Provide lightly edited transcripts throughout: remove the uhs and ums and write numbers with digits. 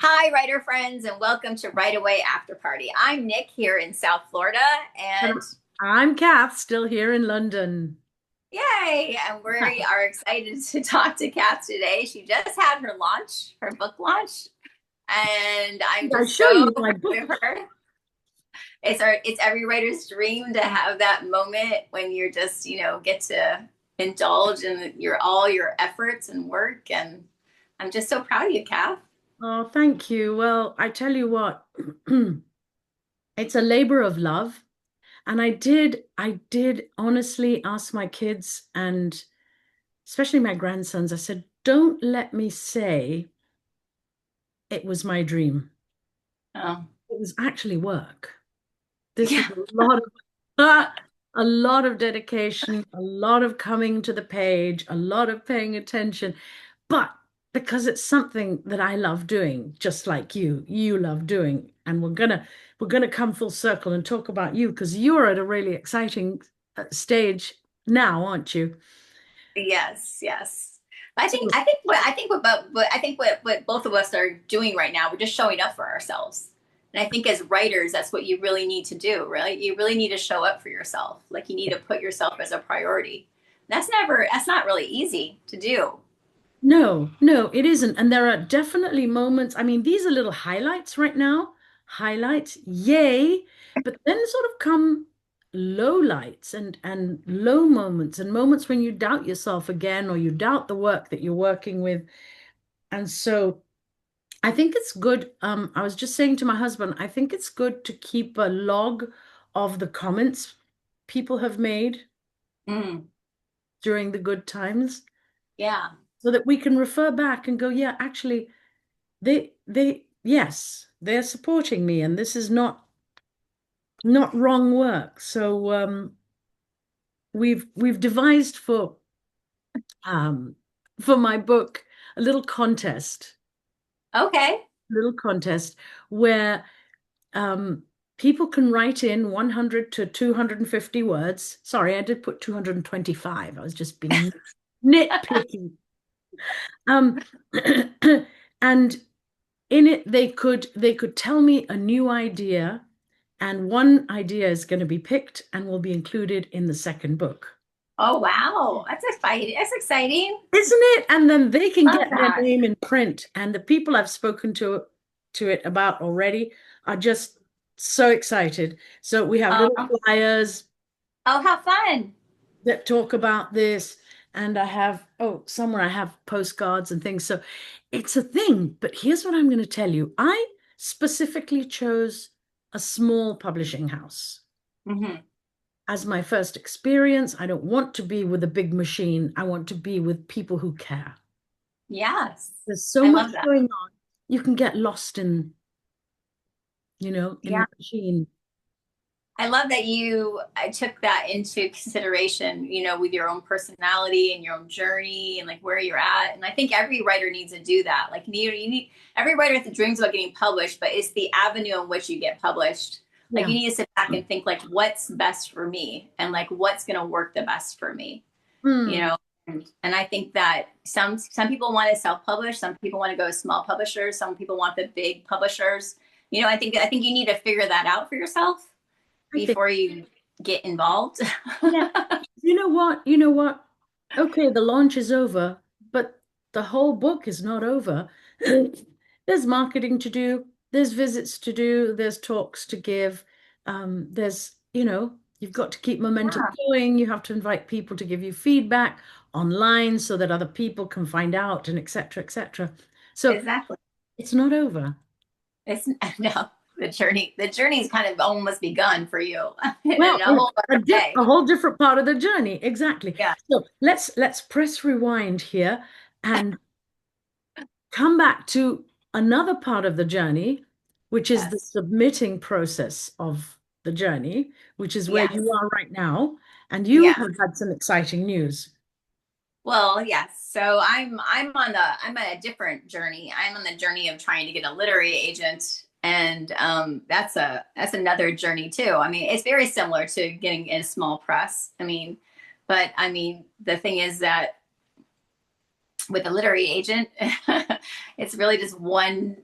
Hi, writer friends, and welcome to Right Away After Party. I'm Nick here in South Florida, And and I'm Kath, still here in London. yay! And we are excited to talk to Kath today. She just had her launch, her book launch, and I'm I just show so you my proud book. of her. It's every writer's dream to have that moment when you're just get to indulge in your efforts and work, and I'm just so proud of you, Kath. Oh, thank you. Well, I tell you what, it's a labor of love. And I did honestly ask my kids and especially my grandsons, I said, don't let me say it was my dream. Oh, It was actually work. This was yeah, a lot of dedication, a lot of coming to the page, a lot of paying attention. But because it's something that I love doing, just like you love doing, and we're gonna come full circle and talk about you because you're at a really exciting stage now, aren't you? yes, yes. I think So, I think what I think what I think what both of us are doing right now, we're just showing up for ourselves. And I think as writers, that's what you really need to do, right? You really need to show up for yourself. Like you need to put yourself as a priority. That's not really easy to do. no, no, it isn't. And there are definitely moments. I mean, these are little highlights right now. Highlights, yay. But then sort of come low lights and low moments and moments when you doubt yourself again or you doubt the work that you're working with. And so I think it's good. I was just saying to my husband, I think it's good to keep a log of the comments people have made Mm, during the good times yeah, so that we can refer back and go, yeah, actually, yes, they're supporting me, and this is not wrong work. So we've devised um for my book a okay. little contest where um people can write in 100 to 250 words. Sorry, I did put 225. I was just being nitpicky. Um, and in it they could tell me a new idea, and one idea is going to be picked and will be included in the second book. Oh wow, that's exciting. That's exciting. Isn't it? And then they can Love get their that. name in print. And the people I've spoken to it about already are just so excited. So we have little Oh, flyers oh, how fun. that talk about this. And I have, oh, somewhere I have postcards and things. So it's a thing. But here's what I'm going to tell you. I specifically chose a small publishing house Hmm. as my first experience. I don't want to be with a big machine. I want to be with people who care. Yes, There's so I much love that. going on. You can get lost in Yeah. the machine. I love that I took that into consideration, with your own personality and your own journey and like where you're at. And I think every writer needs to do that. Like you need every writer dreams about getting published, but it's the avenue in which you get published. Like Yeah. you need to sit back and think like what's best for me and like what's going to work the best for me, you Hmm. know? And I think that some people want to self-publish, some people want to go small publishers, some people want the big publishers. I think you need to figure that out for yourself I think, before you get involved. yeah. You know what? You know what? Okay, the launch is over, but the whole book is not over. There's marketing to do, there's visits to do, there's talks to give. You've got to keep momentum Yeah, going. You have to invite people to give you feedback online so that other people can find out and etc. etc. So exactly. it's not over. It's no the journey's kind of almost begun for you in Well, a it's whole other way. a whole different part of the journey. Exactly. Yeah. So let's press rewind here and come back to another part of the journey, which is the Yes. submitting process of the journey, which is where you Yes. are right now. And you Yes. have had some exciting news. Well, yes. So I'm on a different journey. I'm on the journey of trying to get a literary agent, and that's another journey too. I mean, it's very similar to getting in a small press. But I mean, the thing is that with a literary agent, it's really just one.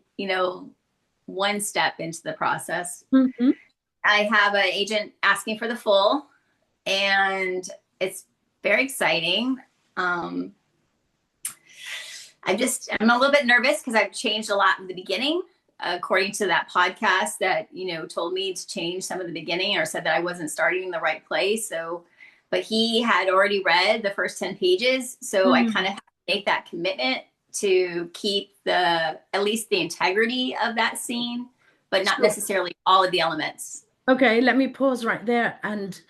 one step into the process. Hmm. I have an agent asking for the full, and it's very exciting. Um, I'm a little bit nervous because I've changed a lot in the beginning, according to that podcast that, told me to change some of the beginning or said that I wasn't starting in the right place. So, but he had already read the first 10 pages. So I kind of have to make that commitment to keep at least the integrity of that scene, but not So, necessarily all of the elements. okay, let me pause right there. And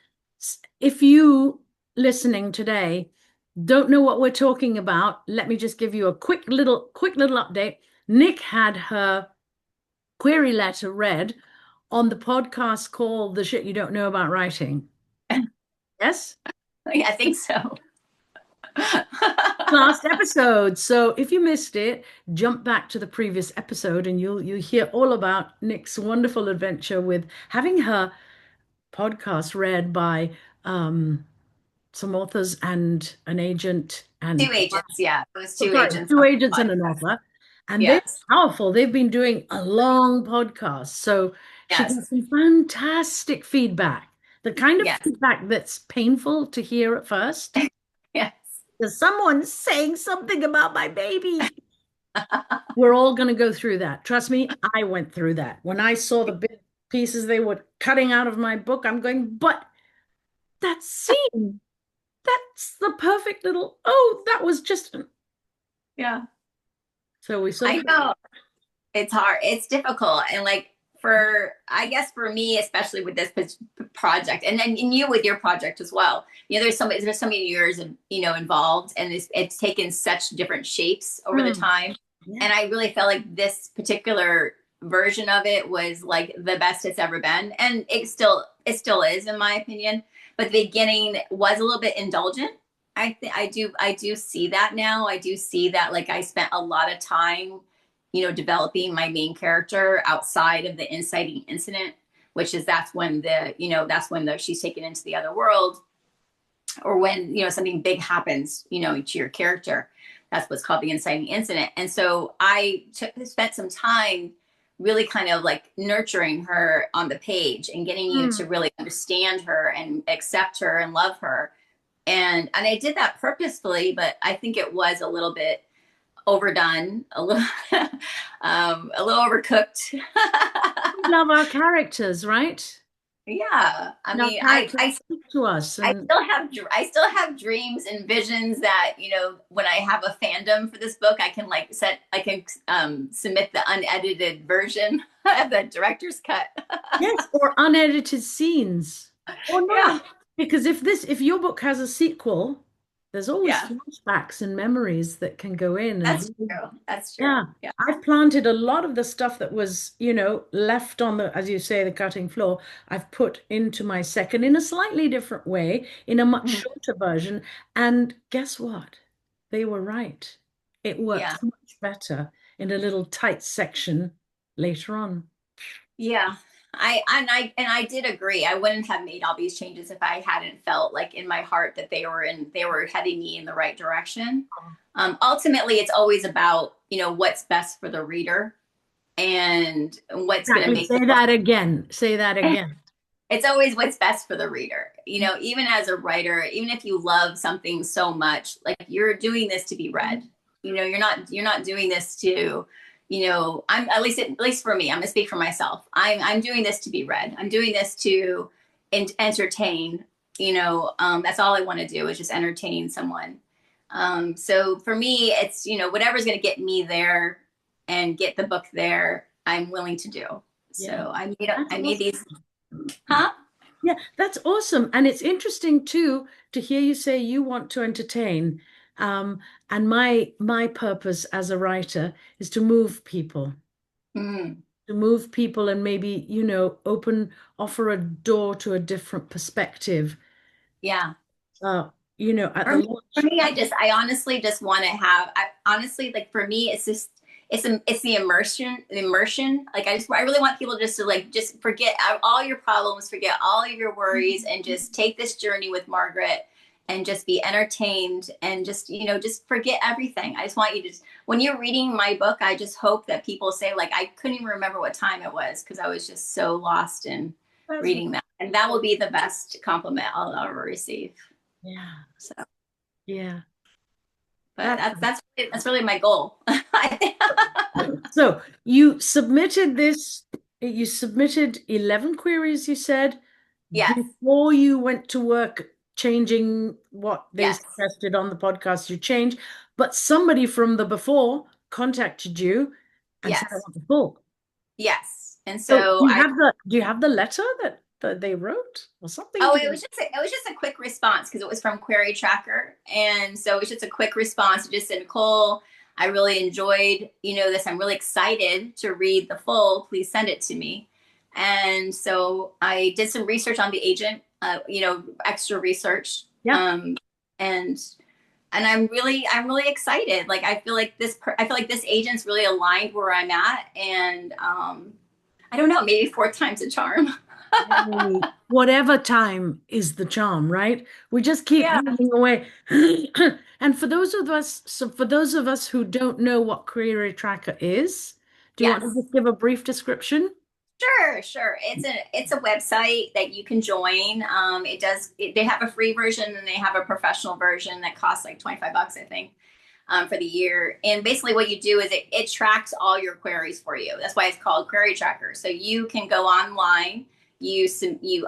if you listening today don't know what we're talking about, let me just give you a quick little update. Nick had her query letter read on the podcast called The Shit You Don't Know About Writing. Yes? I think so. Last episode. So if you missed it, jump back to the previous episode and you'll hear all about Nick's wonderful adventure with having her podcast read by some authors and an agent Two and agents, yeah. It was oh, two sorry, agents two on agents the and an podcast. author. And they're Yes. powerful. They've been doing a long podcast. So she got Yes. some fantastic feedback. The kind of Yes. feedback that's painful to hear at first. Yes. There's someone saying something about my baby. We're all going to go through that. Trust me, I went through that. When I saw the big pieces they were cutting out of my book, I'm going, but that scene, that's the perfect little, oh, that was just. Yeah. So we sort I of, know. It's hard. It's difficult. And like I guess for me, especially with this project and then you with your project as well, there's so many years involved, and it's taken such different shapes over the time. yeah. And I really felt like this particular version of it was like the best it's ever been. And it still is, in my opinion. But the beginning was a little bit indulgent. I do see that now. I do see that, like, I spent a lot of time developing my main character outside of the inciting incident, which is that's when she's taken into the other world, or when something big happens to your character. That's what's called the inciting incident. And so I spent some time really kind of like nurturing her on the page and getting you to really understand her and accept her and love her. And I did that purposefully, but I think it was a little bit overdone, a little a little overcooked. We love our characters, right? Yeah, I And our mean, characters speak to us. I And still have dreams and visions that when I have a fandom for this book, I can submit the unedited version of the director's cut. yes, or unedited scenes. Or Yeah, not. Because if your book has a sequel, there's always yeah, flashbacks and memories that can go in and that's true. That's true. yeah. Yeah. I've planted a lot of the stuff that was, left on the, as you say, the cutting floor. I've put into my second in a slightly different way, in a much Mhm. shorter version. And guess what? They were right. It Yeah. works much better in a little tight section later on. Yeah. I did agree. I wouldn't have made all these changes if I hadn't felt like in my heart that they were heading me in the right direction. Ultimately, it's always about what's best for the reader and what's going to Exactly. make the Say book. that again. Say that again. It's always what's best for the reader. Even as a writer, even if you love something so much, like, you're doing this to be read. You're not doing this to I'm at least for me, I'm gonna speak for myself. I'm doing this to be read. I'm doing this to entertain. That's all I want to do, is just entertain someone. So for me, it's whatever's gonna get me there and get the book there, I'm willing to do. Yeah. So That's I made awesome. these. Huh? Yeah, that's awesome. And it's interesting too to hear you say you want to entertain. And my purpose as a writer is Mm, to move people and maybe, offer a door to a different perspective. yeah. Uh, at For the me, for launch. me, I honestly just want to have. I honestly, like, for me, it's just it's the immersion, Like, I really want people just to, like, just forget all your problems, forget all of your worries, and just take this journey with Margaret and just be entertained and just, just forget everything. I just want you to, when you're reading my book, I just hope that people say, like, I couldn't even remember what time it was because I was just so lost in That's reading that. And that will be the best compliment I'll ever receive. yeah, So, yeah. but That's that's really my goal. so you submitted 11 queries, you said, Yes, before you went to work changing what they yes, suggested on the podcast, you changed, but somebody from the before contacted you and said, I yes, want the full. yes. And So so I do you have the letter that they wrote or something? Oh, Do you? it was just a quick response because it was from Query Tracker, and so it was just a quick response. It just said, Nicole, I really enjoyed this. I'm really excited to read the full. Please send it to me. And so I did some research on the agent, extra research, Yeah. and I'm really excited. Like I feel like this agent's really aligned where I'm at, and I don't know, maybe fourth time's a charm. Hey, whatever time is the charm, right? We just keep Yeah. hammering away. And for those of us who don't know what Career Tracker is, do you want to Yes. just give a brief description? Sure, sure. It's a website that you can join. They have a free version and they have a professional version that costs like $25, I think, for the year. And basically, what you do is it tracks all your queries for you. That's why it's called Query Tracker. So you can go online, you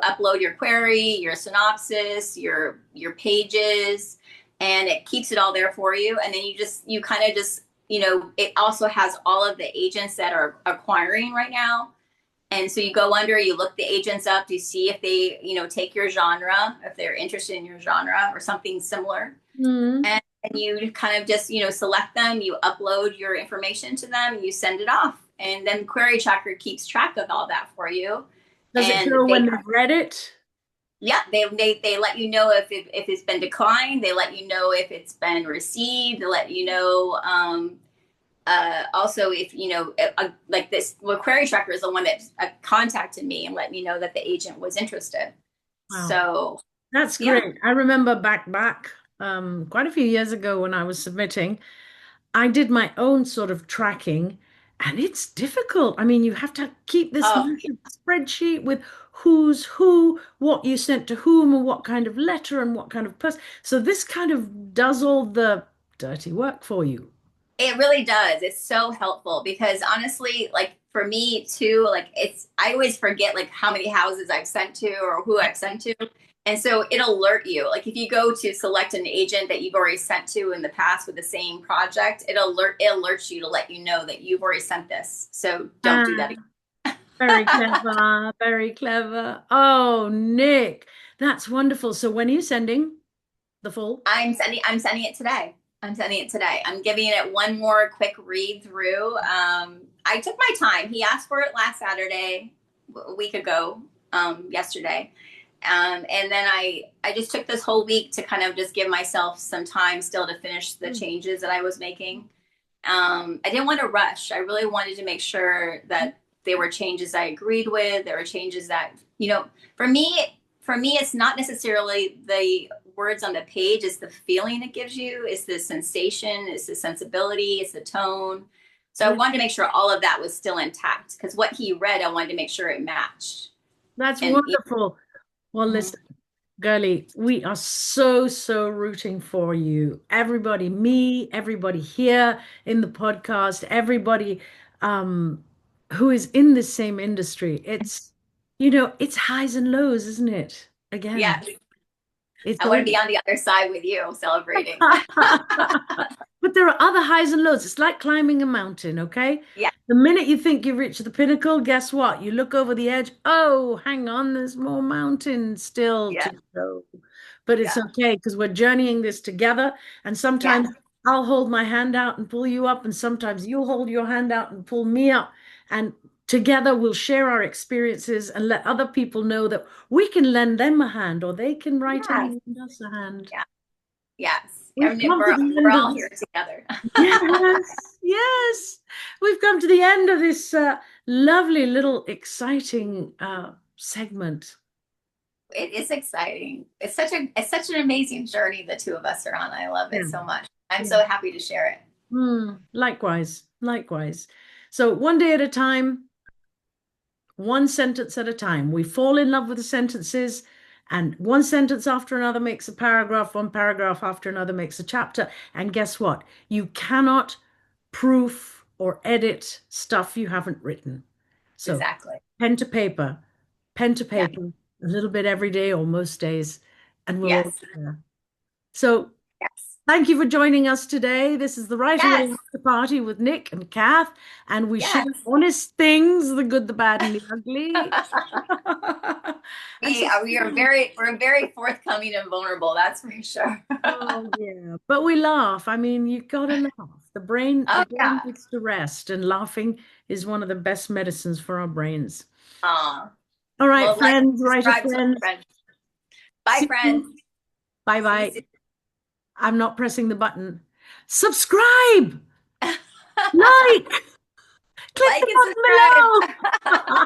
upload your query, your synopsis, your pages, and it keeps it all there for you. And then you kind of just it also has all of the agents that are acquiring right now, and so you go under, you look the agents up, you see if they, take your genre, if they're interested in your genre or something similar. Hmm. And you kind of just, select them, you upload your information to them, you send it off. And then Query Tracker keeps track of all that for you. Does it And show when they've read it? yeah, they let you know if it's been declined, they let you know if it's been received, they let you know, also if like this, well, Query Tracker is the one that contacted me and let me know that the agent was interested. Wow. So That's yeah. great. I remember back quite a few years ago when I was submitting, I did my own sort of tracking, and it's difficult. I mean, you have to keep this Oh, massive spreadsheet with who's who, what you sent to whom, and what kind of letter and what kind of person. So this kind of does all the dirty work for you. it really does. It's so helpful because honestly, like for me too, like I always forget like how many houses I've sent to or who I've sent to. And so it'll alert you. Like if you go to select an agent that you've already sent to in the past with the same project, it alerts you to let you know that you've already sent this. So don't do that Ah, very clever, very clever. Oh, Nick, that's wonderful. So when are you sending the full? I'm sending it today. I'm sending it today. I'm giving it one more quick read through. I took my time. He asked for it last Saturday, a week ago, yesterday. And then I just took this whole week to kind of just give myself some time still to finish the changes that I was making. I didn't want to rush. I really wanted to make sure that there were changes I agreed with. There were changes that, for me, it's not necessarily the words on the page. It's the feeling it gives you. It's the sensation. It's the sensibility. It's the tone. So I Yeah, wanted to make sure all of that was still intact because what he read, I wanted to make sure it matched. that's And wonderful. Well, mhm. listen, girlie, we are so rooting for you. Everybody, me, everybody here in the podcast, everybody um who is in the same industry. It's highs and lows, isn't it? Again, Yes, it's I want to all be on the other side with you celebrating. But there are other highs and lows. It's like climbing a mountain, okay? Yeah, The minute you think you've reached the pinnacle, guess what? You look over the edge. Oh, hang on, there's more mountain still yeah, to go. But it's yeah, okay because we're journeying this together. And yeah. sometimes I'll hold my hand out and pull you up, and sometimes you'll hold your hand out and pull me up. And together we'll share our experiences and let other people know that we can lend them a hand or they can write in Yes, and lend us a hand. yeah, yes. I We've mean, come to the we're end of all this. here together. Yes, yes. We've come to the end of this lovely little exciting segment. it is exciting. It's such an amazing journey the two of us are on. I love Yeah. it so much. I'm Yeah. so happy to share it. Likewise, likewise. So one day at a time, one sentence at a time. We fall in love with the sentences, and one sentence after another makes a paragraph, one paragraph after another makes a chapter. And guess what? You cannot proof or edit stuff you haven't written. So Exactly. pen to paper, pen to Yeah. paper, a little bit every day or most days, and we'll all Yes. get there. So Yes. thank you for joining us today. This is the Writing Yes. Away After Party with Nick and Kath, and we share Yes. honest things, the good, the bad, and the ugly. And so, We're very forthcoming and vulnerable, that's for sure. oh yeah, but we laugh. I mean, you gotta laugh. The Oh brain yeah. needs to rest, and laughing is one of the best medicines for our brains. Aw. All right, Well, like friends, writer subscribe to our friends. friends. Bye, See friends. you. Bye See you bye. soon. I'm not pressing the button. Subscribe, like, click Like the and button subscribe. below.